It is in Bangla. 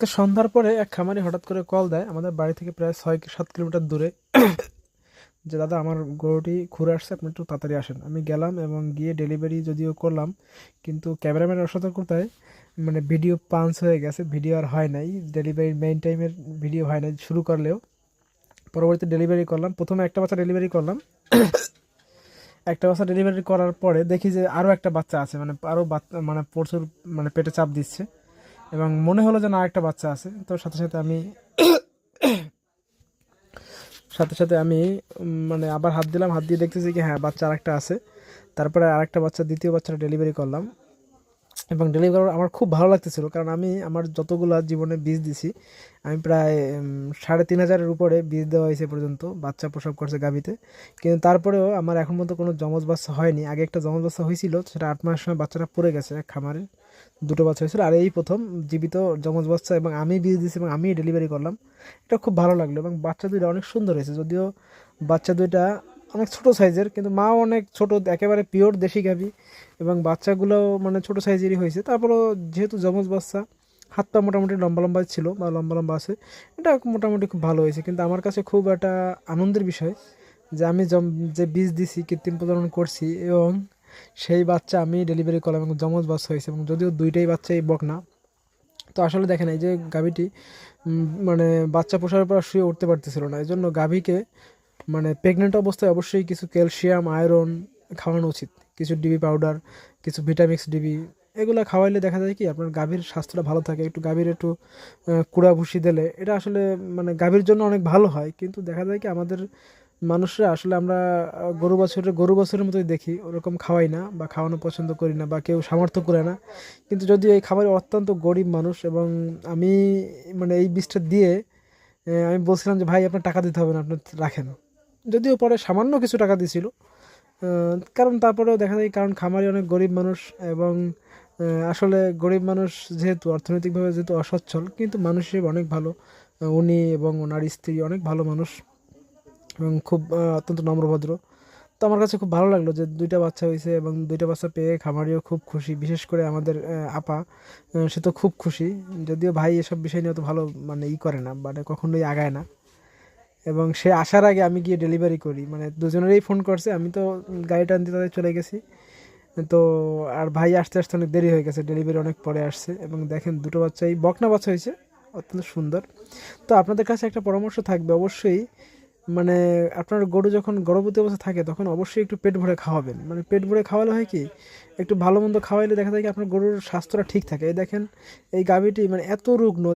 আজকে সন্ধ্যার পরে এক খামারি হঠাৎ করে কল দেয় আমাদের বাড়ি থেকে প্রায় 6-7 কিলোমিটার দূরে, যে দাদা আমার গরুটি খুঁড়ে আসছে, আপনি একটু তাড়াতাড়ি আসেন। আমি গেলাম এবং গিয়ে ডেলিভারি যদিও করলাম, কিন্তু ক্যামেরাম্যানের অসতর্কতায় মানে ভিডিও পাঞ্চ হয়ে গেছে, ভিডিও আর হয় নাই। ডেলিভারির মেইন টাইমের ভিডিও হয় নাই শুরু করলেও। পরবর্তীতে ডেলিভারি করলাম, প্রথমে একটা বাচ্চা ডেলিভারি করলাম। একটা বাচ্চা ডেলিভারি করার পরে দেখি যে আরও একটা বাচ্চা আছে, মানে আরও বাচ্চা মানে প্রচুর, মানে পেটে চাপ দিচ্ছে এবং মনে হলো যে না আরেকটা বাচ্চা আছে। তো সাথে সাথে আমি মানে আবার হাত দিলাম, হাত দিয়ে দেখতেছি কি হ্যাঁ বাচ্চা আরেকটা আছে। তারপরে আরেকটা বাচ্চা, দ্বিতীয় বাচ্চাটা ডেলিভারি করলাম এবং ডেলিভারি করার আমার খুব ভালো লাগতেছিল, কারণ আমি আমার যতগুলা জীবনে বীজ দিছি আমি প্রায় 3,500-এর উপরে বীজ দেওয়া হয়েছে পর্যন্ত, বাচ্চা প্রসব করছে গাভীতে। কিন্তু তারপরেও আমার এখন পর্যন্ত কোনো জমজ বাচ্চা হয়নি। আগে একটা জমজ বাচ্চা হয়েছিল, সেটা 8 মাসের সময় বাচ্চাটা পড়ে গেছে এক খামারে, দুটো বাচ্চা হয়েছিল। আর এই প্রথম জীবিত জমজ বাচ্চা, এবং আমি বীজ দিয়েছি এবং আমি ডেলিভারি করলাম। এটা খুব ভালো লাগলো এবং বাচ্চা দুইটা অনেক সুন্দর হয়েছে, যদিও বাচ্চা দুইটা অনেক ছোট সাইজের, কিন্তু মাও অনেক ছোট, একেবারে পিওর দেশি গাভী, এবং বাচ্চাগুলোও মানে ছোট সাইজেরই হয়েছে। তারপরও যেহেতু জমজ বাচ্চা, হাত পা মোটামুটি লম্বা লম্বা ছিল বা লম্বা লম্বা আছে, এটা মোটামুটি খুব ভালো হয়েছে। কিন্তু আমার কাছে খুব একটা আনন্দের বিষয় যে আমি যে বীজ দিছি, কৃত্রিম প্রজনন করছি এবং সেই বাচ্চা আমি ডেলিভারি করলাম এবং জমজ বাচ্চা হয়েছে, এবং যদিও দুইটাই বাচ্চাই বকনা। তো আসলে দেখেন এই যে গাভীটি মানে বাচ্চা প্রসবের পর শুয়ে উঠতে পারতেছিল না, এই জন্য গাভীকে মানে প্রেগনেন্ট অবস্থায় অবশ্যই কিছু ক্যালসিয়াম আয়রন খাওয়ানো উচিত, কিছু ডিবি পাউডার, কিছু ভিটামিক্স ডিবি, এগুলো খাওয়াইলে দেখা যায় কি আপনার গাভীর স্বাস্থ্যটা ভালো থাকে। একটু গাভীর একটু কুড়া ভুসি দিলে এটা আসলে মানে গাভীর জন্য অনেক ভালো হয়। কিন্তু দেখা যায় কি আমাদের মানুষরা আসলে আমরা গরু বছরের মতোই দেখি, ওরকম খাওয়াই না বা খাওয়ানো পছন্দ করি না বা কেউ সামর্থ্য করে না। কিন্তু যদিও এই খামারে অত্যন্ত গরিব মানুষ, এবং আমি মানে এই বীজটা দিয়ে আমি বলছিলাম যে ভাই আপনার টাকা দিতে হবে না, আপনি রাখেন। যদিও পরে সামান্য কিছু টাকা দিছিল, কারণ তারপরেও দেখা যায় কারণ খামারি অনেক গরিব মানুষ, এবং আসলে গরিব মানুষ যেহেতু অর্থনৈতিকভাবে যেহেতু অসচ্ছল, কিন্তু মানুষ হিসেবে অনেক ভালো। উনি এবং ওনার স্ত্রী অনেক ভালো মানুষ এবং খুব অত্যন্ত নম্রভদ্র। তো আমার কাছে খুব ভালো লাগলো যে দুইটা বাচ্চা হয়েছে এবং দুইটা বাচ্চা পেয়ে খামারিও খুব খুশি, বিশেষ করে আমাদের আপা, সে তো খুব খুশি। যদিও ভাই এসব বিষয় নিয়ে অত ভালো মানে করে না, মানে কখনোই আগায় না। এবং সে আসার আগে আমি গিয়ে ডেলিভারি করি, মানে দুজনেরই ফোন করছে, আমি তো গাড়িটা আনতে তাদের চলে গেছি। তো আর ভাই আসতে আসতে অনেক দেরি হয়ে গেছে, ডেলিভারি অনেক পরে আসছে। এবং দেখেন দুটো বাচ্চাই বকনা বাচ্চা হয়েছে, অত্যন্ত সুন্দর। তো আপনাদের কাছে একটা পরামর্শ থাকবে অবশ্যই, মানে আপনার গরু যখন গর্ভবতী অবস্থা থাকে তখন অবশ্যই একটু পেট ভরে খাওয়াবেন। মানে পেট ভরে খাওয়ালে হয় কি, একটু ভালো মন্দ খাওয়াইলে দেখা যায় কি আপনার গরুর স্বাস্থ্যটা ঠিক থাকে। এই দেখেন এই গাভীটি মানে এত রুগ্ন,